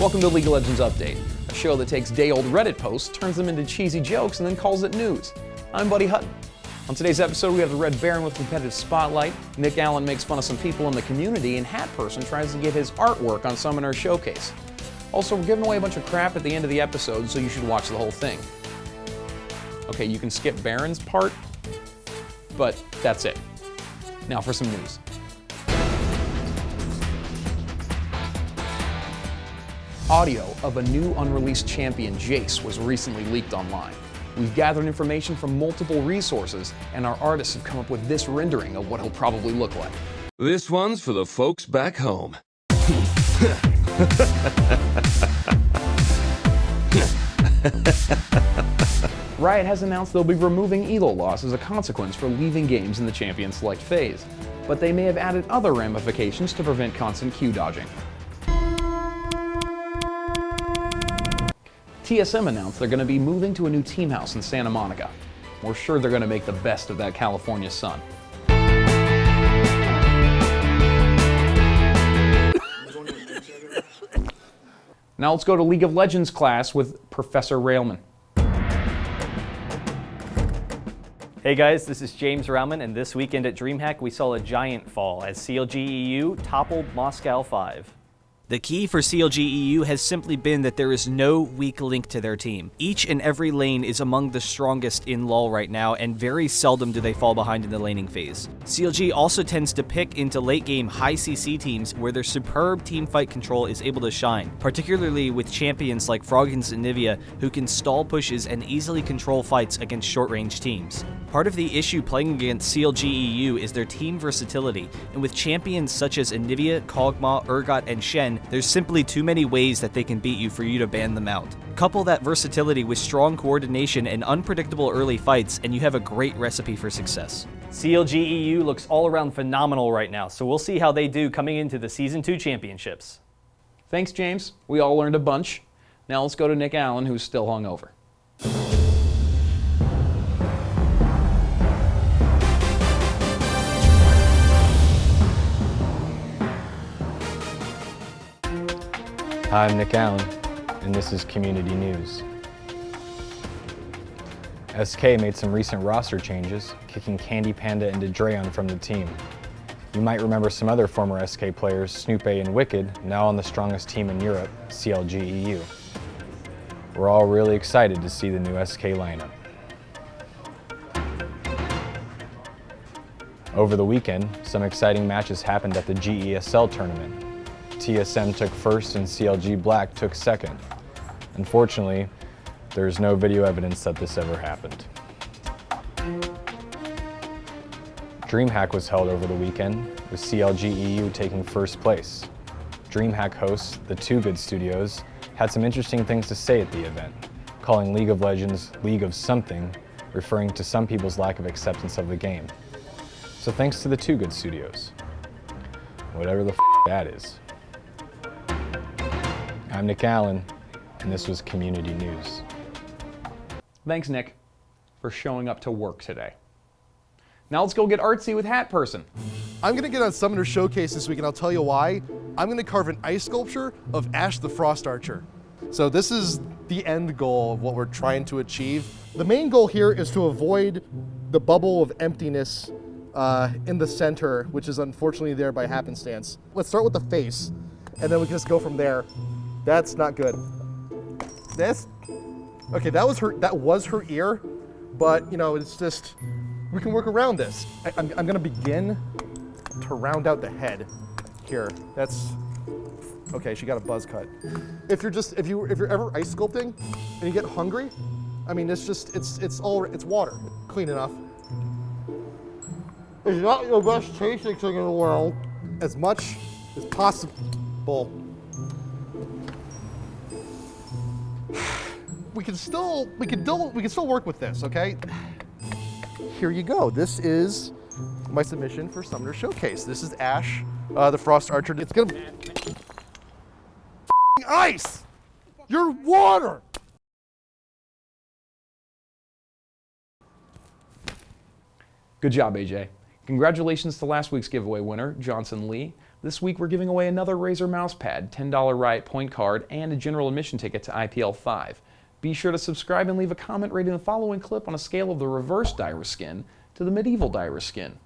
Welcome to League of Legends Update, a show that takes day-old Reddit posts, turns them into cheesy jokes, and then calls it news. I'm Buddy Hutton. On today's episode, we have the Red Baron with competitive spotlight, Nick Allen makes fun of some people in the community, and Hat Person tries to get his artwork on Summoner Showcase. Also, we're giving away a bunch of crap at the end of the episode, so you should watch the whole thing. Okay, you can skip Baron's part, but that's it. Now for some news. Audio of a new unreleased champion, Jayce, was recently leaked online. We've gathered information from multiple resources, and our artists have come up with this rendering of what he'll probably look like. This one's for the folks back home. Riot has announced they'll be removing elo loss as a consequence for leaving games in the champion select phase, but they may have added other ramifications to prevent constant Q dodging. TSM announced they're going to be moving to a new team house in Santa Monica. We're sure they're going to make the best of that California sun. Now let's go to League of Legends class with Professor Railman. Hey guys, this is James Rauman, and this weekend at Dreamhack we saw a giant fall as CLG.EU toppled Moscow 5. The key for CLG.EU has simply been that there is no weak link to their team. Each and every lane is among the strongest in LoL right now, and very seldom do they fall behind in the laning phase. CLG also tends to pick into late game high CC teams where their superb teamfight control is able to shine, particularly with champions like Froggens and Nivea who can stall pushes and easily control fights against short range teams. Part of the issue playing against CLG.EU is their team versatility, and with champions such as Anivia, Kog'Maw, Urgot, and Shen, there's simply too many ways that they can beat you for you to ban them out. Couple that versatility with strong coordination and unpredictable early fights, and you have a great recipe for success. CLG.EU looks all around phenomenal right now, so we'll see how they do coming into the Season 2 championships. Thanks, James. We all learned a bunch. Now let's go to Nick Allen, who's still hungover. Hi, I'm Nick Allen, and this is Community News. SK made some recent roster changes, kicking Candy Panda and Drayon from the team. You might remember some other former SK players, Snoop A and Wicked, now on the strongest team in Europe, CLG.EU. We're all really excited to see the new SK lineup. Over the weekend, some exciting matches happened at the GESL tournament. TSM took first and CLG Black took second. Unfortunately, there's no video evidence that this ever happened. Dreamhack was held over the weekend, with CLG.EU taking first place. Dreamhack hosts, the Too Good Studios, had some interesting things to say at the event, calling League of Legends League of Something, referring to some people's lack of acceptance of the game. So thanks to the Too Good Studios. Whatever the that is. I'm Nick Allen, and this was Community News. Thanks, Nick, for showing up to work today. Now let's go get artsy with Hat Person. I'm gonna get on Summoner Showcase this week, and I'll tell you why. I'm gonna carve an ice sculpture of Ash the Frost Archer. So this is the end goal of what we're trying to achieve. The main goal here is to avoid the bubble of emptiness in the center, which is unfortunately there by happenstance. Let's start with the face, and then we can just go from there. That's not good. Okay, that was her ear, but you know, it's just, we can work around this. I'm gonna begin to round out the head here. That's, okay, she got a buzz cut. If you're ever ice sculpting and you get hungry, I mean, it's water, clean enough. It's not your best tasting thing in the world. As much as possible. We can still work with this, okay? Here you go. This is my submission for Summoner Showcase. This is Ash, the Frost Archer. It's gonna be ice. You're water. Good job, AJ. Congratulations to last week's giveaway winner, Johnson Lee. This week we're giving away another Razer mousepad, $10 Riot point card, and a general admission ticket to IPL 5. Be sure to subscribe and leave a comment rating the following clip on a scale of the reverse Dyra skin to the medieval Dyra skin.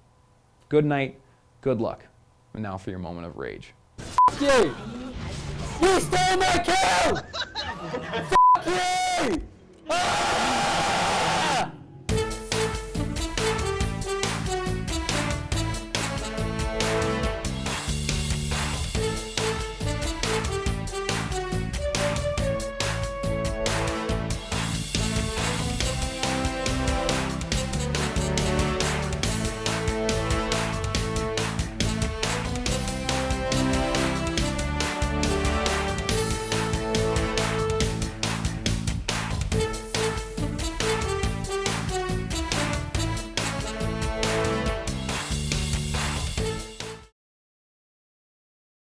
Good night, good luck. And now for your moment of rage. F*** you! You stole my kill! F*** you! Ah!